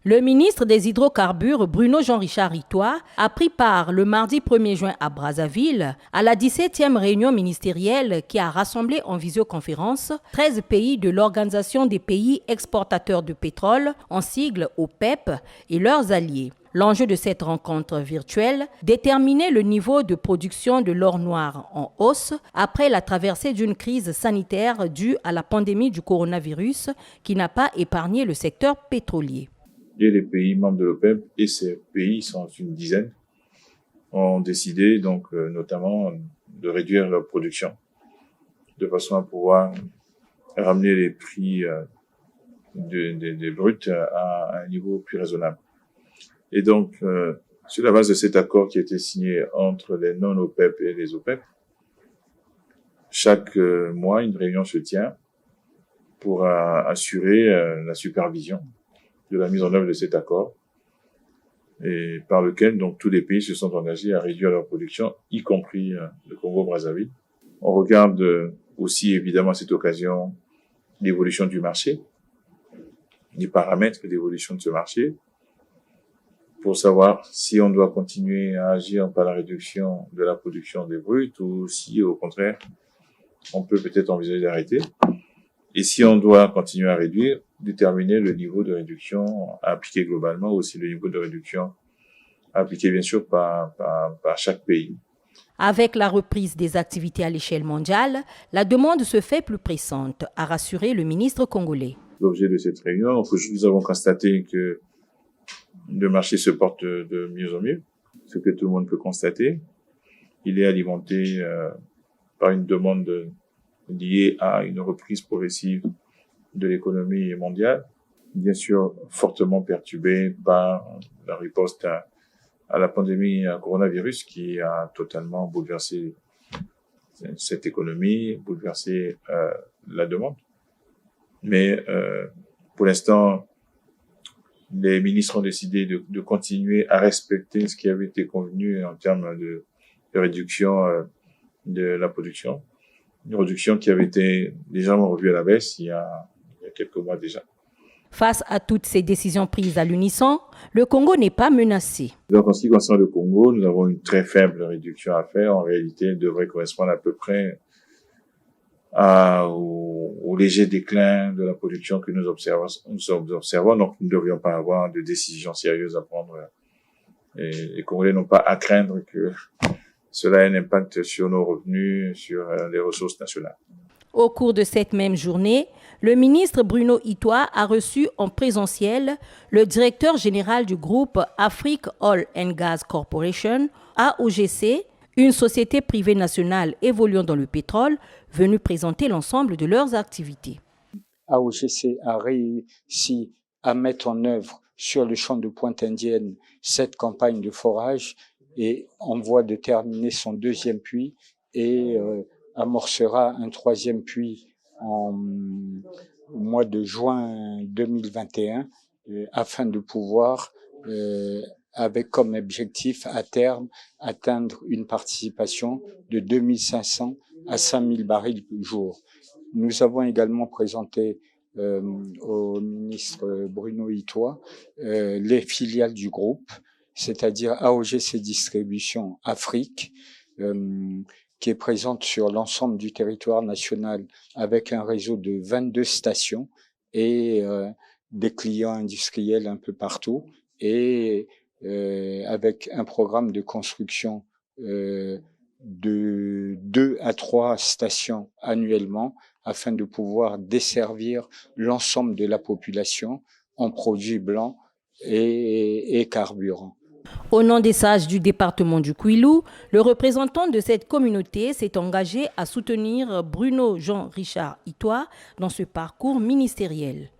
Le ministre des Hydrocarbures, Bruno Jean-Richard Itoie, a pris part le mardi 1er juin à Brazzaville à la 17e réunion ministérielle qui a rassemblé en visioconférence 13 pays de l'Organisation des pays exportateurs de pétrole, en sigle OPEP, et leurs alliés. L'enjeu de cette rencontre virtuelle, déterminer le niveau de production de l'or noir en hausse après la traversée d'une crise sanitaire due à la pandémie du coronavirus qui n'a pas épargné le secteur pétrolier. Les pays membres de l'OPEP, et ces pays sont une dizaine, ont décidé donc notamment de réduire leur production de façon à pouvoir ramener les prix des bruts à un niveau plus raisonnable. Et donc, sur la base de cet accord qui a été signé entre les non-OPEP et les OPEP, chaque mois, une réunion se tient pour assurer la supervision de la mise en œuvre de cet accord, et par lequel donc tous les pays se sont engagés à réduire leur production, y compris le Congo-Brazzaville. On regarde aussi évidemment à cette occasion l'évolution du marché, les paramètres d'évolution de ce marché, pour savoir si on doit continuer à agir par la réduction de la production des bruts ou si au contraire on peut peut-être envisager d'arrêter. Et si on doit continuer à réduire, déterminer le niveau de réduction à appliquer globalement, aussi le niveau de réduction à appliquer bien sûr par chaque pays. Avec la reprise des activités à l'échelle mondiale, la demande se fait plus pressante, a rassuré le ministre congolais. L'objet de cette réunion, nous avons constaté que le marché se porte de mieux en mieux, ce que tout le monde peut constater. Il est alimenté par une demande liée à une reprise progressive de l'économie mondiale, bien sûr fortement perturbée par la riposte à la pandémie coronavirus qui a totalement bouleversé cette économie, bouleversé la demande. Mais pour l'instant, les ministres ont décidé de continuer à respecter ce qui avait été convenu en termes de réduction de la production. Une réduction qui avait été légèrement revue à la baisse il y a quelques mois déjà. Face à toutes ces décisions prises à l'unisson, le Congo n'est pas menacé. Donc en ce qui concerne le Congo, nous avons une très faible réduction à faire. En réalité, elle devrait correspondre à peu près au léger déclin de la production que nous observons. Donc nous ne devrions pas avoir de décisions sérieuses à prendre. Et les Congolais n'ont pas à craindre que cela a un impact sur nos revenus, sur les ressources nationales. Au cours de cette même journée, le ministre Bruno Itoie a reçu en présentiel le directeur général du groupe Afrique Oil and Gas Corporation, AOGC, une société privée nationale évoluant dans le pétrole, venue présenter l'ensemble de leurs activités. AOGC a réussi à mettre en œuvre sur le champ de Pointe-Indienne cette campagne de forage et en voie de terminer son deuxième puits et amorcera un troisième puits au mois de juin 2021 afin de pouvoir, avec comme objectif à terme, atteindre une participation de 2500 à 5000 barils par jour. Nous avons également présenté au ministre Bruno Itoie les filiales du groupe, c'est-à-dire AOGC Distribution Afrique, qui est présente sur l'ensemble du territoire national avec un réseau de 22 stations et des clients industriels un peu partout et avec un programme de construction de 2 à 3 stations annuellement afin de pouvoir desservir l'ensemble de la population en produits blancs et carburants. Au nom des sages du département du Kwilu, le représentant de cette communauté s'est engagé à soutenir Bruno Jean-Richard Itoie dans ce parcours ministériel.